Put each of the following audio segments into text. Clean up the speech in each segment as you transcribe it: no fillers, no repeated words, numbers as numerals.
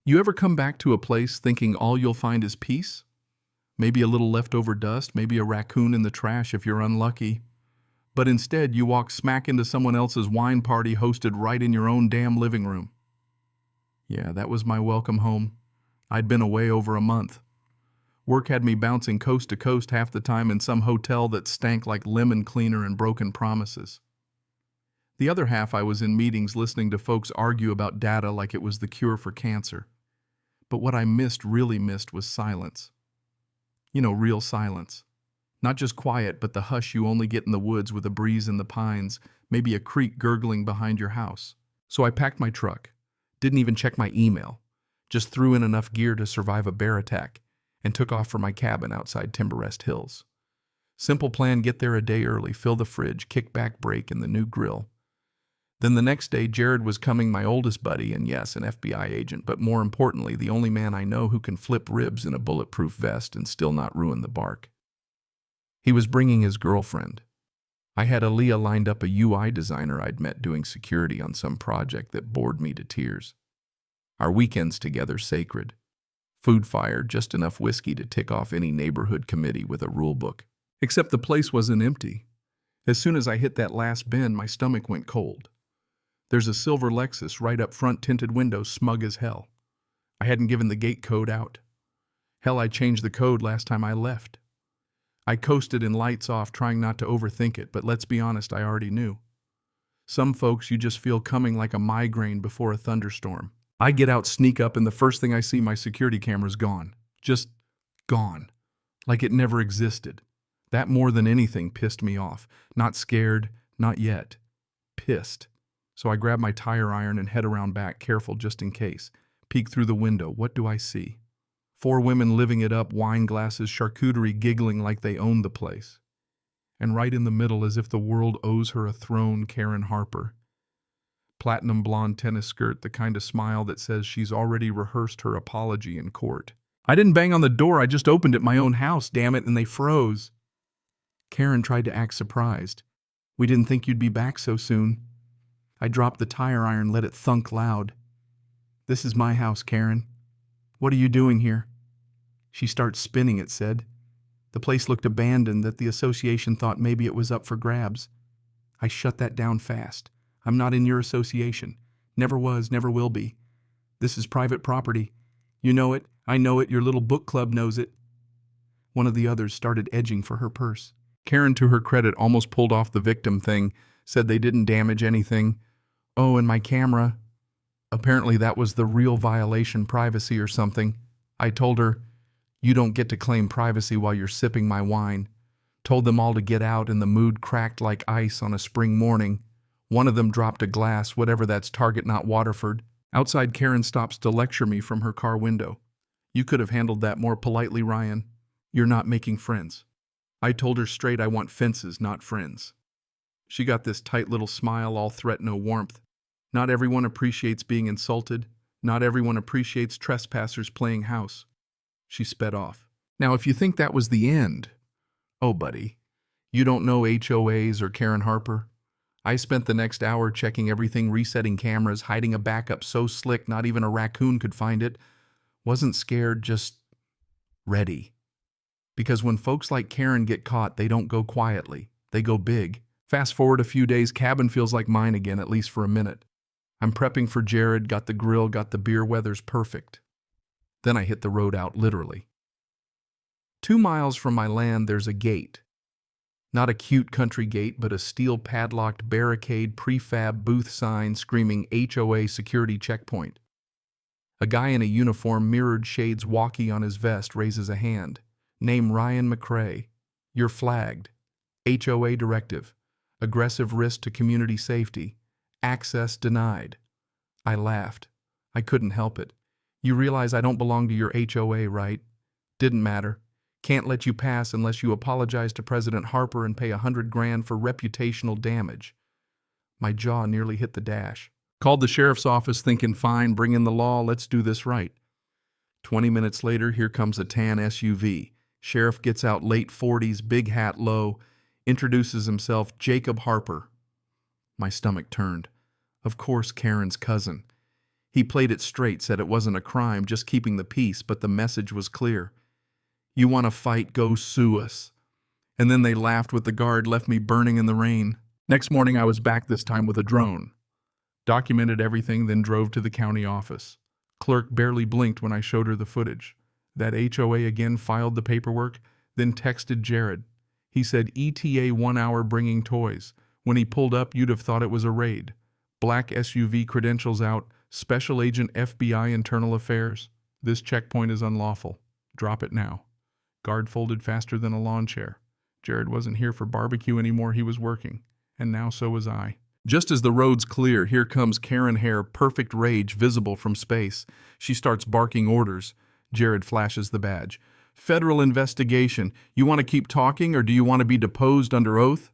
You ever come back to a place thinking all you'll find is peace? Maybe a little leftover dust, maybe a raccoon in the trash if you're unlucky. But instead, you walk smack into someone else's wine party hosted right in your own damn living room. Yeah, that was my welcome home. I'd been away over a month. Work had me bouncing coast to coast half the time in some hotel that stank like lemon cleaner and broken promises. The other half I was in meetings listening to folks argue about data like it was the cure for cancer. But what I really missed was silence. Real silence. Not just quiet, but the hush you only get in the woods with a breeze in the pines, maybe a creek gurgling behind your house. So I packed my truck, didn't even check my email, just threw in enough gear to survive a bear attack, and took off for my cabin outside Timber Rest Hills. Simple plan: get there a day early, fill the fridge, kick back brake, and the new grill. Then the next day, Jared was coming, my oldest buddy, and yes, an FBI agent, but more importantly, the only man I know who can flip ribs in a bulletproof vest and still not ruin the bark. He was bringing his girlfriend. I had Aaliyah lined up, a UI designer I'd met doing security on some project that bored me to tears. Our weekends together sacred. Food fire, just enough whiskey to tick off any neighborhood committee with a rule book. Except the place wasn't empty. As soon as I hit that last bend, my stomach went cold. There's a silver Lexus right up front, tinted windows, smug as hell. I hadn't given the gate code out. Hell, I changed the code last time I left. I coasted in lights off, trying not to overthink it, but let's be honest, I already knew. Some folks you just feel coming like a migraine before a thunderstorm. I get out, sneak up, and the first thing I see, my security camera's gone. Just gone. Like it never existed. That more than anything pissed me off. Not scared, not yet. Pissed. So I grab my tire iron and head around back, careful just in case. Peek through the window. What do I see? 4 women living it up, wine glasses, charcuterie, giggling like they owned the place. And right in the middle, as if the world owes her a throne, Karen Harper. Platinum blonde tennis skirt, the kind of smile that says she's already rehearsed her apology in court. I didn't bang on the door, I just opened at my own house, damn it, and they froze. Karen tried to act surprised. We didn't think you'd be back so soon. I dropped the tire iron, let it thunk loud. This is my house, Karen. What are you doing here? She starts spinning, it said. The place looked abandoned, that the association thought maybe it was up for grabs. I shut that down fast. I'm not in your association. Never was, never will be. This is private property. You know it, I know it, your little book club knows it. One of the others started edging for her purse. Karen, to her credit, almost pulled off the victim thing, said they didn't damage anything. Oh, and my camera. Apparently that was the real violation, privacy or something. I told her, you don't get to claim privacy while you're sipping my wine. Told them all to get out, and the mood cracked like ice on a spring morning. One of them dropped a glass, whatever that's, Target, not Waterford. Outside, Karen stops to lecture me from her car window. You could have handled that more politely, Ryan. You're not making friends. I told her straight I want fences, not friends. She got this tight little smile, all threat, no warmth. Not everyone appreciates being insulted. Not everyone appreciates trespassers playing house. She sped off. Now, if you think that was the end, oh, buddy, you don't know HOAs or Karen Harper. I spent the next hour checking everything, resetting cameras, hiding a backup so slick not even a raccoon could find it. Wasn't scared, just ready. Because when folks like Karen get caught, they don't go quietly. They go big. Fast forward a few days, cabin feels like mine again, at least for a minute. I'm prepping for Jared, got the grill, got the beer, weather's perfect. Then I hit the road out, literally. 2 miles from my land, there's a gate. Not a cute country gate, but a steel padlocked barricade, prefab booth sign screaming HOA security checkpoint. A guy in a uniform, mirrored shades walkie on his vest, raises a hand. Name Ryan McCrae. You're flagged. HOA directive. Aggressive risk to community safety. Access denied. I laughed. I couldn't help it. You realize I don't belong to your HOA, right? Didn't matter. Can't let you pass unless you apologize to President Harper and pay $100,000 for reputational damage. My jaw nearly hit the dash. Called the sheriff's office thinking, fine, bring in the law, let's do this right. 20 minutes later, here comes a tan SUV. Sheriff gets out, late 40s, big hat low, introduces himself, Jacob Harper. My stomach turned. Of course, Karen's cousin. He played it straight, said it wasn't a crime, just keeping the peace, but the message was clear. You want to fight, go sue us. And then they laughed with the guard, left me burning in the rain. Next morning I was back, this time with a drone. Documented everything, then drove to the county office. Clerk barely blinked when I showed her the footage. That HOA again filed the paperwork, then texted Jared. He said ETA 1 hour bringing toys. When he pulled up, you'd have thought it was a raid. Black SUV, credentials out, Special Agent FBI Internal Affairs. This checkpoint is unlawful. Drop it now. Guard folded faster than a lawn chair. Jared wasn't here for barbecue anymore, he was working. And now so was I. Just as the road's clear, here comes Karen Hare, perfect rage visible from space. She starts barking orders. Jared flashes the badge. Federal investigation. You want to keep talking, or do you want to be deposed under oath?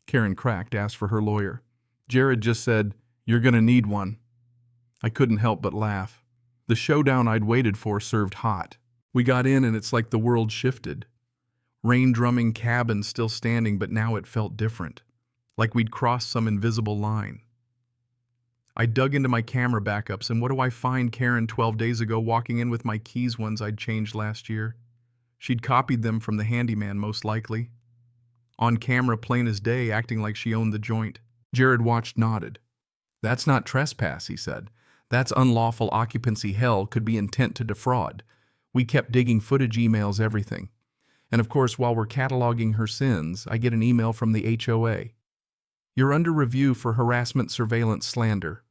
Karen cracked, asked for her lawyer. Jared just said, You're gonna need one. I couldn't help but laugh. The showdown I'd waited for served hot. We got in and it's like the world shifted. Rain-drumming cabin still standing, but now it felt different. Like we'd crossed some invisible line. I dug into my camera backups, and what do I find? Karen 12 days ago walking in with my keys, ones I'd changed last year. She'd copied them from the handyman, most likely. On camera, plain as day, acting like she owned the joint. Jared watched, nodded. That's not trespass, he said. That's unlawful occupancy. Hell, could be intent to defraud. We kept digging footage, emails, everything. And of course, while we're cataloging her sins, I get an email from the HOA. You're under review for harassment, surveillance, slander.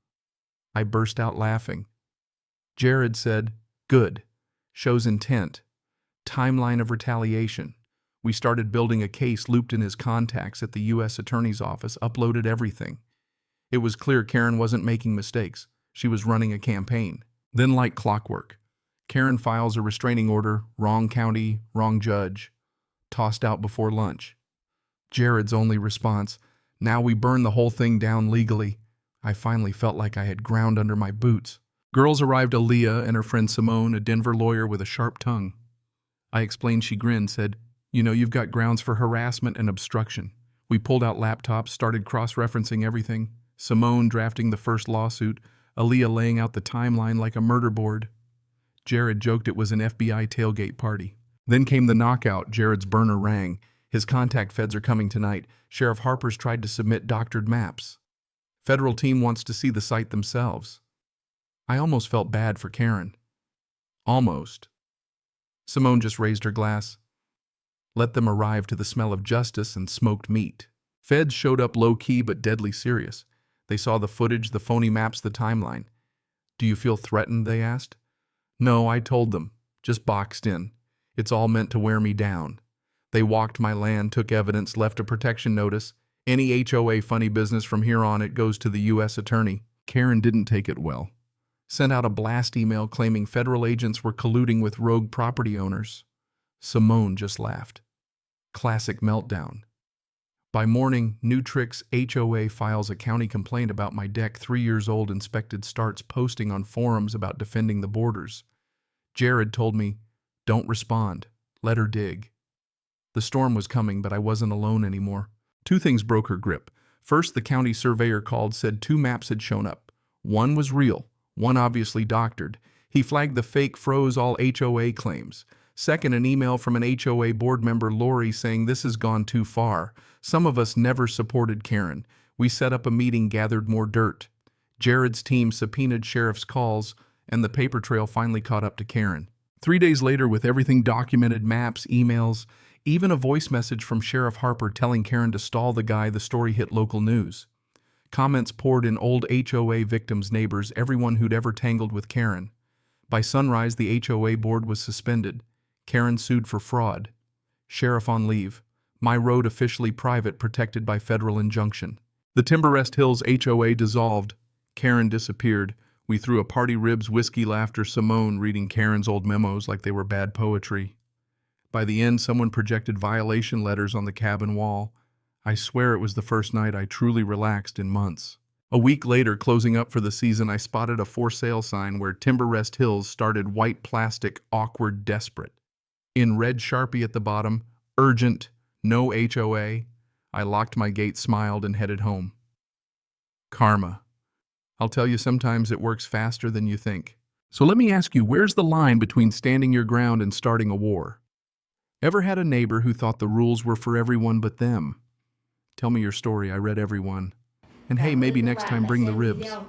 I burst out laughing. Jared said, Good. Shows intent. Timeline of retaliation. We started building a case, looped in his contacts at the U.S. Attorney's Office, uploaded everything. It was clear Karen wasn't making mistakes. She was running a campaign. Then, like clockwork, Karen files a restraining order, wrong county, wrong judge, tossed out before lunch. Jared's only response, Now we burn the whole thing down legally. I finally felt like I had ground under my boots. Girls arrived, Aaliyah and her friend Simone, a Denver lawyer with a sharp tongue. I explained, she grinned, said, You know, you've got grounds for harassment and obstruction. We pulled out laptops, started cross-referencing everything. Simone drafting the first lawsuit, Aaliyah laying out the timeline like a murder board. Jared joked it was an FBI tailgate party. Then came the knockout. Jared's burner rang. His contact feds are coming tonight. Sheriff Harper's tried to submit doctored maps. Federal team wants to see the site themselves. I almost felt bad for Karen. Almost. Simone just raised her glass. Let them arrive to the smell of justice and smoked meat. Feds showed up low-key but deadly serious. They saw the footage, the phony maps, the timeline. Do you feel threatened, they asked. No, I told them. Just boxed in. It's all meant to wear me down. They walked my land, took evidence, left a protection notice. Any HOA funny business from here on, it goes to the U.S. Attorney. Karen didn't take it well. Sent out a blast email claiming federal agents were colluding with rogue property owners. Simone just laughed. Classic meltdown. By morning, New Tricks HOA files a county complaint about my deck. 3 years old inspected, starts posting on forums about defending the borders. Jared told me, Don't respond. Let her dig. The storm was coming, but I wasn't alone anymore. 2 things broke her grip. First, the county surveyor called, said 2 maps had shown up. One was real, one obviously doctored. He flagged the fake, froze all HOA claims. Second, an email from an HOA board member, Lori, saying this has gone too far. Some of us never supported Karen. We set up a meeting, gathered more dirt. Jared's team subpoenaed sheriff's calls, and the paper trail finally caught up to Karen. 3 days later, with everything documented, maps, emails, even a voice message from Sheriff Harper telling Karen to stall the guy, the story hit local news. Comments poured in, old HOA victims, neighbors, everyone who'd ever tangled with Karen. By sunrise, the HOA board was suspended. Karen sued for fraud. Sheriff on leave. My road officially private, protected by federal injunction. The Timber Rest Hills HOA dissolved. Karen disappeared. We threw a party, ribs, whiskey, laughter, Simone reading Karen's old memos like they were bad poetry. By the end, someone projected violation letters on the cabin wall. I swear it was the first night I truly relaxed in months. A week later, closing up for the season, I spotted a for sale sign where Timber Rest Hills started, white plastic, awkward, desperate. In red Sharpie at the bottom, urgent, no HOA. I locked my gate, smiled, and headed home. Karma. I'll tell you, sometimes it works faster than you think. So let me ask you, where's the line between standing your ground and starting a war? Ever had a neighbor who thought the rules were for everyone but them? Tell me your story, I read every one. And hey, maybe next time bring the ribs.